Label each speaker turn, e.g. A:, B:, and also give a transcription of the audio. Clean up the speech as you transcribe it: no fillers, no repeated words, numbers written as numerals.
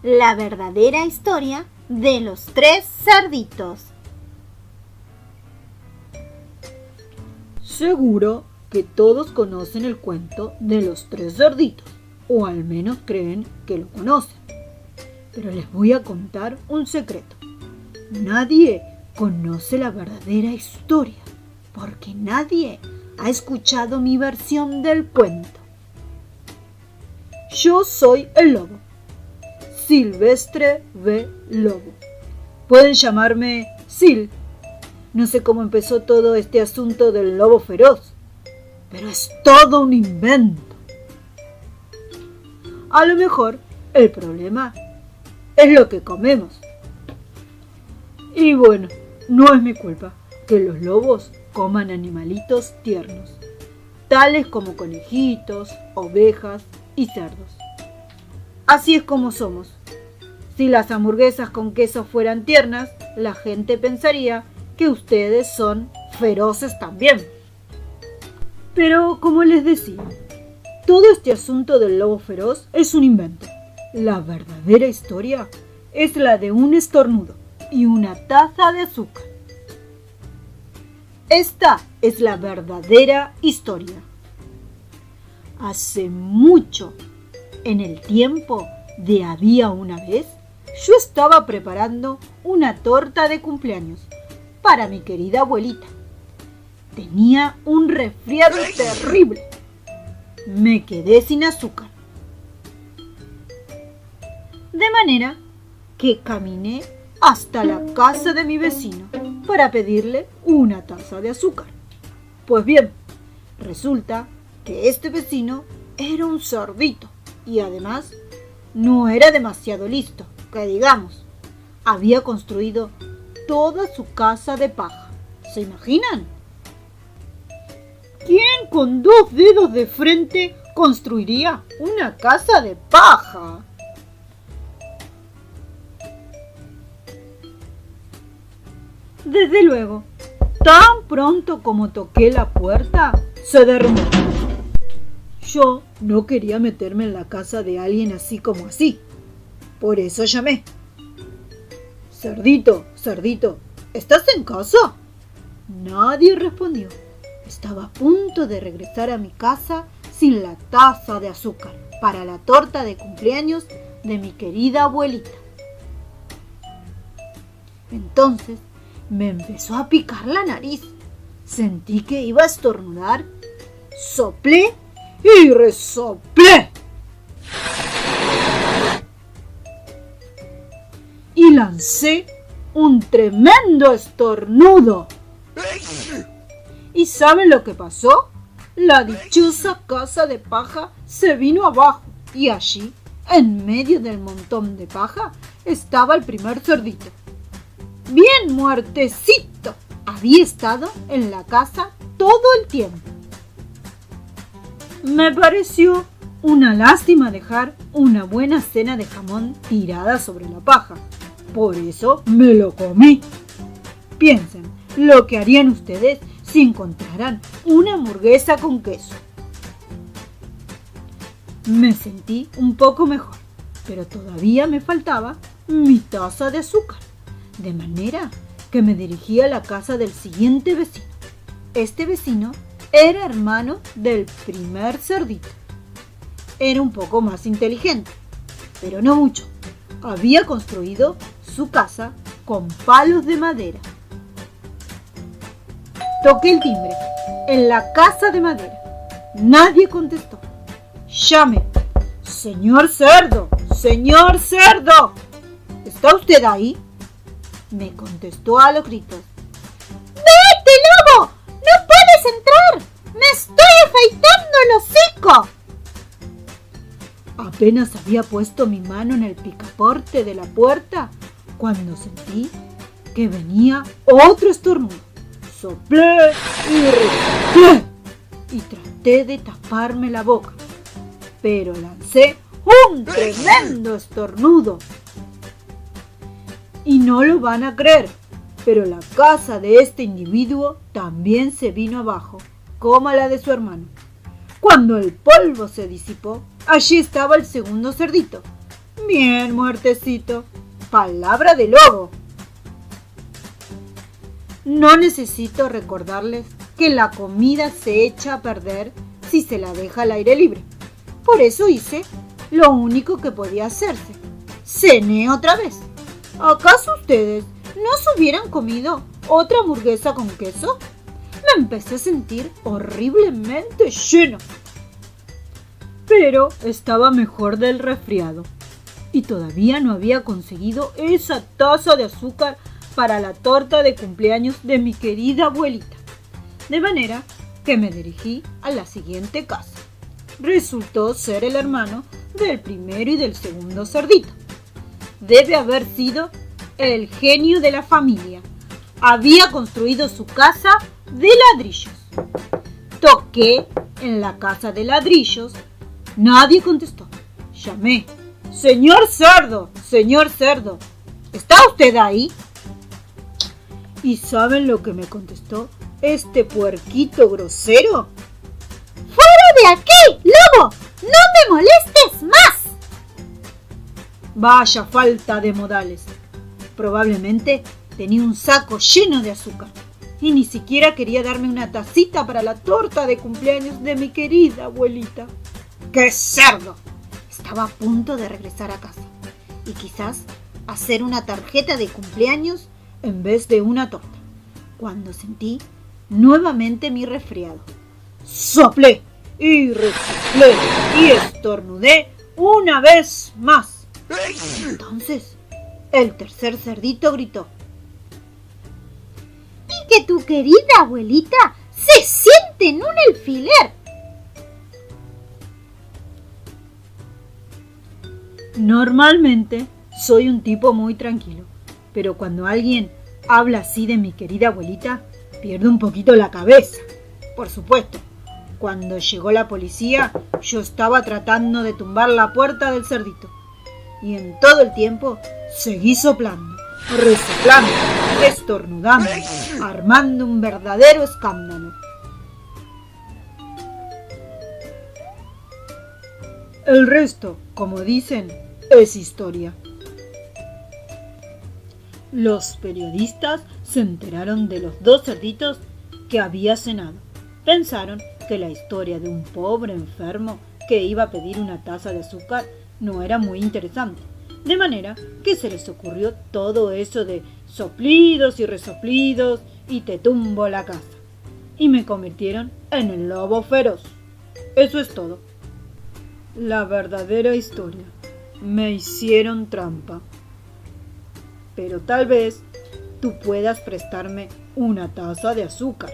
A: La verdadera historia de los 3 cerditos.
B: Seguro que todos conocen el cuento de los 3 cerditos, o al menos creen que lo conocen. Pero les voy a contar un secreto. Nadie conoce la verdadera historia, porque nadie ha escuchado mi versión del cuento. Yo soy el lobo, Silvestre V. Lobo. Pueden llamarme Sil. No sé cómo empezó todo este asunto del lobo feroz, pero es todo un invento. A lo mejor el problema es lo que comemos. Y bueno, no es mi culpa que los lobos coman animalitos tiernos, tales como conejitos, ovejas y cerdos. Así es como somos. Si las hamburguesas con queso fueran tiernas, la gente pensaría que ustedes son feroces también. Pero como les decía, todo este asunto del lobo feroz es un invento. La verdadera historia es la de un estornudo y una taza de azúcar. Esta es la verdadera historia. Hace mucho, en el tiempo de había una vez, yo estaba preparando una torta de cumpleaños para mi querida abuelita. Tenía un resfriado terrible. Me quedé sin azúcar. De manera que caminé hasta la casa de mi vecino para pedirle una taza de azúcar. Pues bien, resulta que este vecino era un cerdito y además no era demasiado listo, que digamos. Había construido toda su casa de paja. ¿Se imaginan? ¿Quién con 2 dedos de frente construiría una casa de paja? Desde luego, tan pronto como toqué la puerta, se derrumbó. Yo no quería meterme en la casa de alguien así como así. Por eso llamé. Cerdito, cerdito, ¿estás en casa? Nadie respondió. Estaba a punto de regresar a mi casa sin la taza de azúcar para la torta de cumpleaños de mi querida abuelita. Entonces me empezó a picar la nariz. Sentí que iba a estornudar. Soplé y resoplé. Y lancé un tremendo estornudo. ¿Y saben lo que pasó? La dichosa casa de paja se vino abajo y allí, en medio del montón de paja, estaba el primer cerdito. Bien muertecito. Había estado en la casa todo el tiempo. Me pareció una lástima dejar una buena cena de jamón tirada sobre la paja. Por eso me lo comí. Piensen lo que harían ustedes si encontraran una hamburguesa con queso. Me sentí un poco mejor, pero todavía me faltaba mi taza de azúcar. De manera que me dirigí a la casa del siguiente vecino. Este vecino era hermano del primer cerdito. Era un poco más inteligente, pero no mucho. Había construido su casa con palos de madera. Toqué el timbre en la casa de madera. Nadie contestó. Llamé. Señor cerdo, señor cerdo, ¿está usted ahí? Me contestó a los gritos. ¡Vete, lobo! ¡No puedes entrar! ¡Me estoy afeitando el hocico! Apenas había puesto mi mano en el picaporte de la puerta cuando sentí que venía otro estornudo. Soplé y resoplé y traté de taparme la boca, pero lancé un tremendo estornudo. Y no lo van a creer, pero la casa de este individuo también se vino abajo, como la de su hermano. Cuando el polvo se disipó, allí estaba el segundo cerdito, Bien muertecito. Palabra de lobo. No necesito recordarles que la comida se echa a perder si se la deja al aire libre. Por eso hice lo único que podía hacerse. Cené otra vez. ¿Acaso ustedes no se hubieran comido otra hamburguesa con queso? Me empecé a sentir horriblemente lleno. Pero estaba mejor del resfriado y todavía no había conseguido esa taza de azúcar para la torta de cumpleaños de mi querida abuelita. De manera que me dirigí a la siguiente casa. Resultó ser el hermano del primero y del segundo cerdito. Debe haber sido el genio de la familia. Había construido su casa de ladrillos. Toqué en la casa de ladrillos. Nadie contestó. Llamé. Señor cerdo, ¿está usted ahí? ¿Y saben lo que me contestó este puerquito grosero?
A: ¡Fuera de aquí, lobo! ¡No me molestes más!
B: Vaya falta de modales. Probablemente tenía un saco lleno de azúcar y ni siquiera quería darme una tacita para la torta de cumpleaños de mi querida abuelita. ¡Qué cerdo! Estaba a punto de regresar a casa y quizás hacer una tarjeta de cumpleaños en vez de una torta, cuando sentí nuevamente mi resfriado. Soplé y resoplé y estornudé una vez más. Entonces, el tercer cerdito gritó:
A: ¡Y que tu querida abuelita se siente en un alfiler!
B: Normalmente soy un tipo muy tranquilo, pero cuando alguien habla así de mi querida abuelita, pierdo un poquito la cabeza. Por supuesto, cuando llegó la policía, yo estaba tratando de tumbar la puerta del cerdito. Y en todo el tiempo seguí soplando, resoplando, estornudando, armando un verdadero escándalo. El resto, como dicen, es historia. Los periodistas se enteraron de los dos cerditos que había cenado. Pensaron que la historia de un pobre enfermo que iba a pedir una taza de azúcar no era muy interesante, de manera que se les ocurrió todo eso de soplidos y resoplidos y te tumbo la casa, y me convirtieron en el lobo feroz. Eso es todo. La verdadera historia. Me hicieron trampa. Pero tal vez tú puedas prestarme una taza de azúcar.